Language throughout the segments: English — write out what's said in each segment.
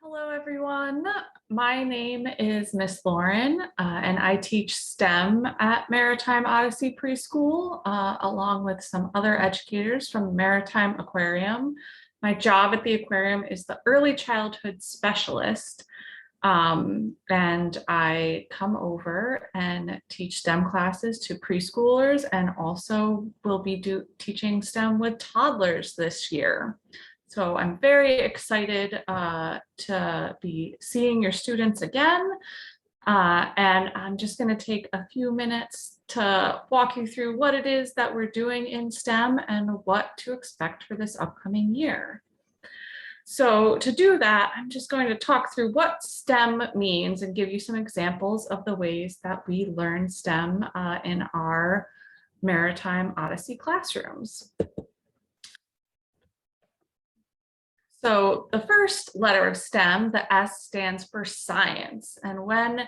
Hello, everyone. My name is Miss Lauren, and I teach STEM at Maritime Odyssey Preschool, along with some other educators from the Maritime Aquarium. My job at the aquarium is the early childhood specialist, and I come over and teach STEM classes to preschoolers, and also will be teaching STEM with toddlers this year. So I'm very excited to be seeing your students again. And I'm just going to take a few minutes to walk you through what it is that we're doing in STEM and what to expect for this upcoming year. So to do that, I'm just going to talk through what STEM means and give you some examples of the ways that we learn STEM in our Maritime Odyssey classrooms. So the first letter of STEM, the S, stands for science. And when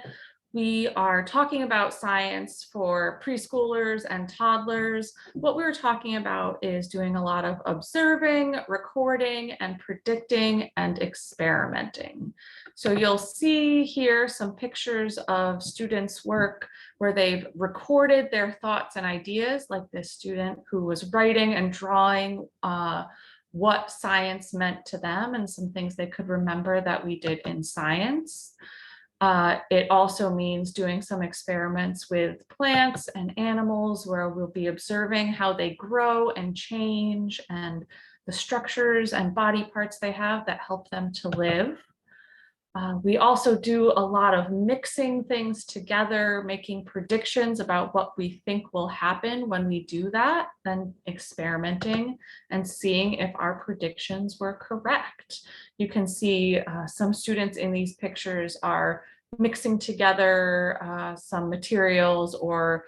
we are talking about science for preschoolers and toddlers, what we're talking about is doing a lot of observing, recording, and predicting and experimenting. So you'll see here some pictures of students' work where they've recorded their thoughts and ideas, like this student who was writing and drawing what science meant to them and some things they could remember that we did in science. It also means doing some experiments with plants and animals where we'll be observing how they grow and change and the structures and body parts they have that help them to live. We also do a lot of mixing things together, making predictions about what we think will happen when we do that, then experimenting and seeing if our predictions were correct. You can see some students in these pictures are mixing together some materials or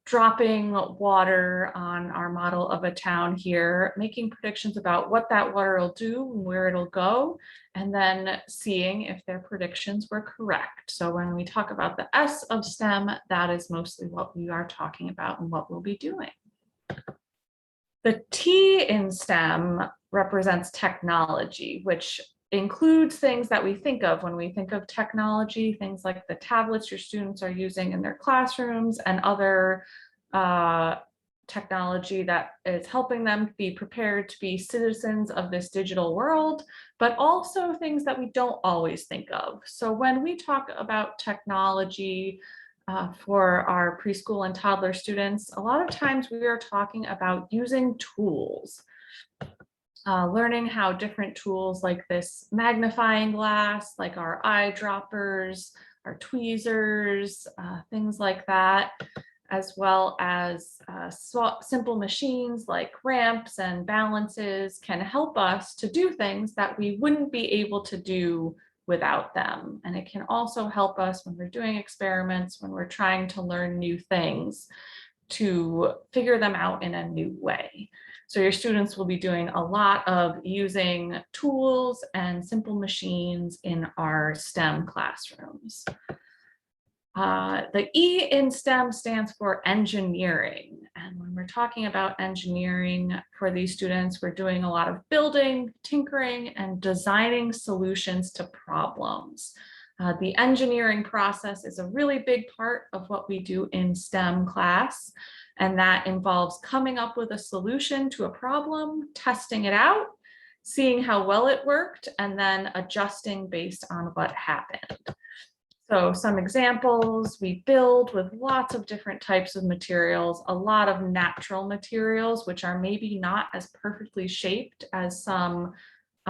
dropping water on our model of a town here, making predictions about what that water will do and where it'll go, and then seeing if their predictions were correct. So when we talk about the S of STEM, that is mostly what we are talking about and what we'll be doing. The T in STEM represents technology, which includes things that we think of when we think of technology, things like the tablets your students are using in their classrooms and other technology that is helping them be prepared to be citizens of this digital world, but also things that we don't always think of. So when we talk about technology for our preschool and toddler students, a lot of times we are talking about using tools. Learning how different tools like this magnifying glass, like our eyedroppers, our tweezers, things like that, as well as simple machines like ramps and balances can help us to do things that we wouldn't be able to do without them. And it can also help us when we're doing experiments, when we're trying to learn new things, to figure them out in a new way. So your students will be doing a lot of using tools and simple machines in our STEM classrooms. The E in STEM stands for engineering. And when we're talking about engineering for these students, we're doing a lot of building, tinkering, and designing solutions to problems. The engineering process is a really big part of what we do in STEM class, and that involves coming up with a solution to a problem, testing it out, seeing how well it worked, and then adjusting based on what happened. So some examples, we build with lots of different types of materials, a lot of natural materials, which are maybe not as perfectly shaped as some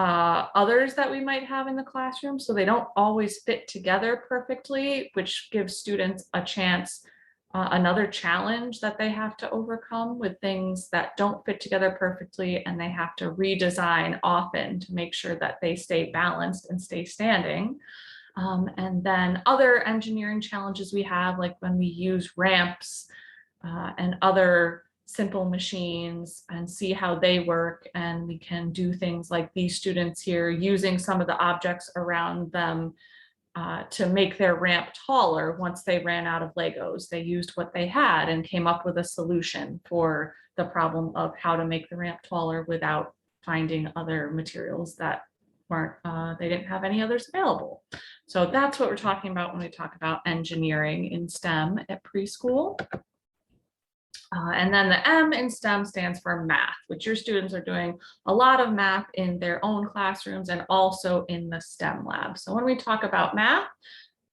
others that we might have in the classroom. So they don't always fit together perfectly, which gives students a chance, another challenge that they have to overcome with things that don't fit together perfectly, and they have to redesign often to make sure that they stay balanced and stay standing. And then other engineering challenges we have, like when we use ramps and other simple machines and see how they work, and we can do things like these students here using some of the objects around them to make their ramp taller. Once they ran out of Legos, they used what they had and came up with a solution for the problem of how to make the ramp taller without finding other materials that they didn't have any others available. So that's what we're talking about when we talk about engineering in STEM at preschool. And then the M in STEM stands for math, which your students are doing a lot of math in their own classrooms and also in the STEM lab. So when we talk about math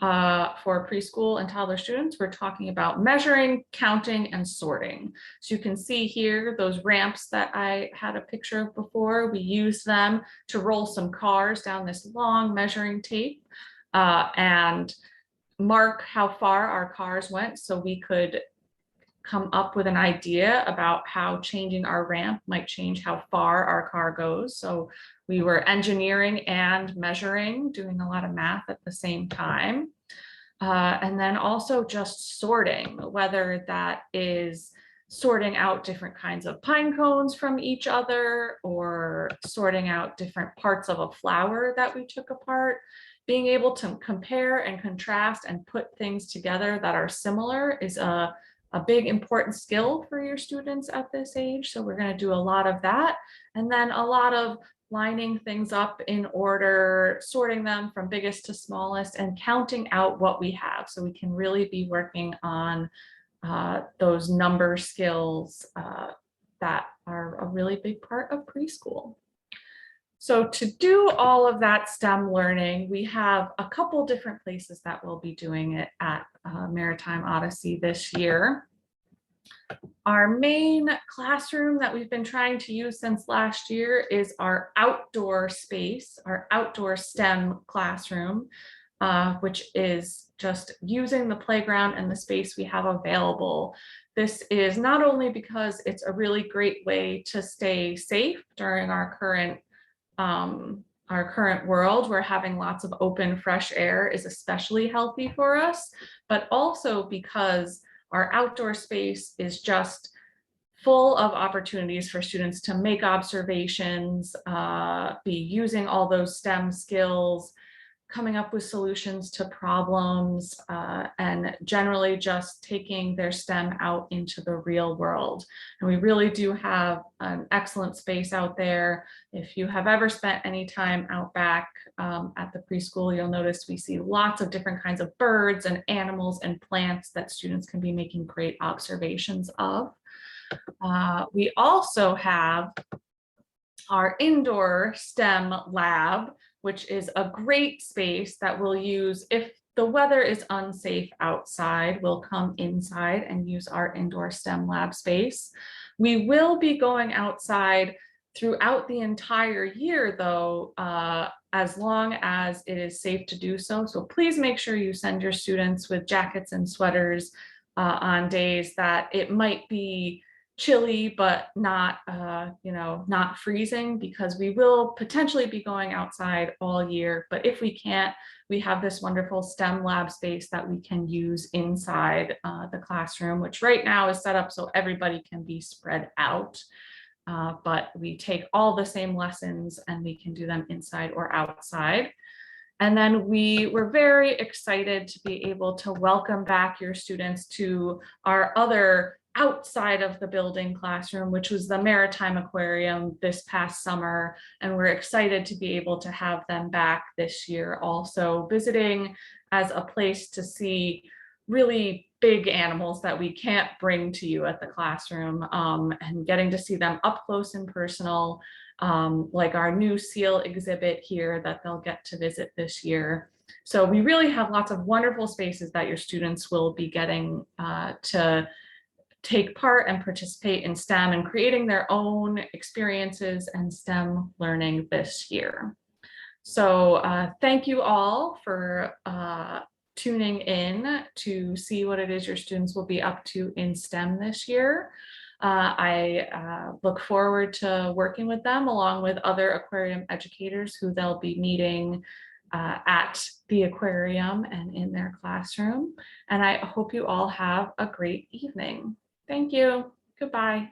for preschool and toddler students, we're talking about measuring, counting, and sorting. So you can see here those ramps that I had a picture of before. We used them to roll some cars down this long measuring tape and mark how far our cars went so we could come up with an idea about how changing our ramp might change how far our car goes. So we were engineering and measuring, doing a lot of math at the same time. And then also just sorting, whether that is sorting out different kinds of pine cones from each other or sorting out different parts of a flower that we took apart. Being able to compare and contrast and put things together that are similar is a big important skill for your students at this age. So we're going to do a lot of that. And then a lot of lining things up in order, sorting them from biggest to smallest, and counting out what we have. So we can really be working on those number skills that are a really big part of preschool. So to do all of that STEM learning, we have a couple different places that we'll be doing it at Maritime Odyssey this year. Our main classroom that we've been trying to use since last year is our outdoor space, our outdoor STEM classroom, which is just using the playground and the space we have available. This is not only because it's a really great way to stay safe during our current world, where having lots of open, fresh air is especially healthy for us, but also because our outdoor space is just full of opportunities for students to make observations, be using all those STEM skills, coming up with solutions to problems, and generally just taking their STEM out into the real world. And we really do have an excellent space out there. If you have ever spent any time out back at the preschool, you'll notice we see lots of different kinds of birds and animals and plants that students can be making great observations of. We also have our indoor STEM lab, which is a great space that we'll use if the weather is unsafe outside. We'll come inside and use our indoor STEM lab space. We will be going outside throughout the entire year, though, as long as it is safe to do so. So please make sure you send your students with jackets and sweaters on days that it might be chilly, but not, not freezing, because we will potentially be going outside all year. But if we can't, we have this wonderful STEM lab space that we can use inside the classroom, which right now is set up so everybody can be spread out. But we take all the same lessons and we can do them inside or outside. And then we were very excited to be able to welcome back your students to our other outside of the building classroom, which was the Maritime Aquarium this past summer. And we're excited to be able to have them back this year, also visiting as a place to see really big animals that we can't bring to you at the classroom, and getting to see them up close and personal, like our new seal exhibit here that they'll get to visit this year. So we really have lots of wonderful spaces that your students will be getting to take part and participate in STEM and creating their own experiences and STEM learning this year. So thank you all for tuning in to see what it is your students will be up to in STEM this year. I look forward to working with them along with other aquarium educators who they'll be meeting at the aquarium and in their classroom. And I hope you all have a great evening. Thank you. Goodbye.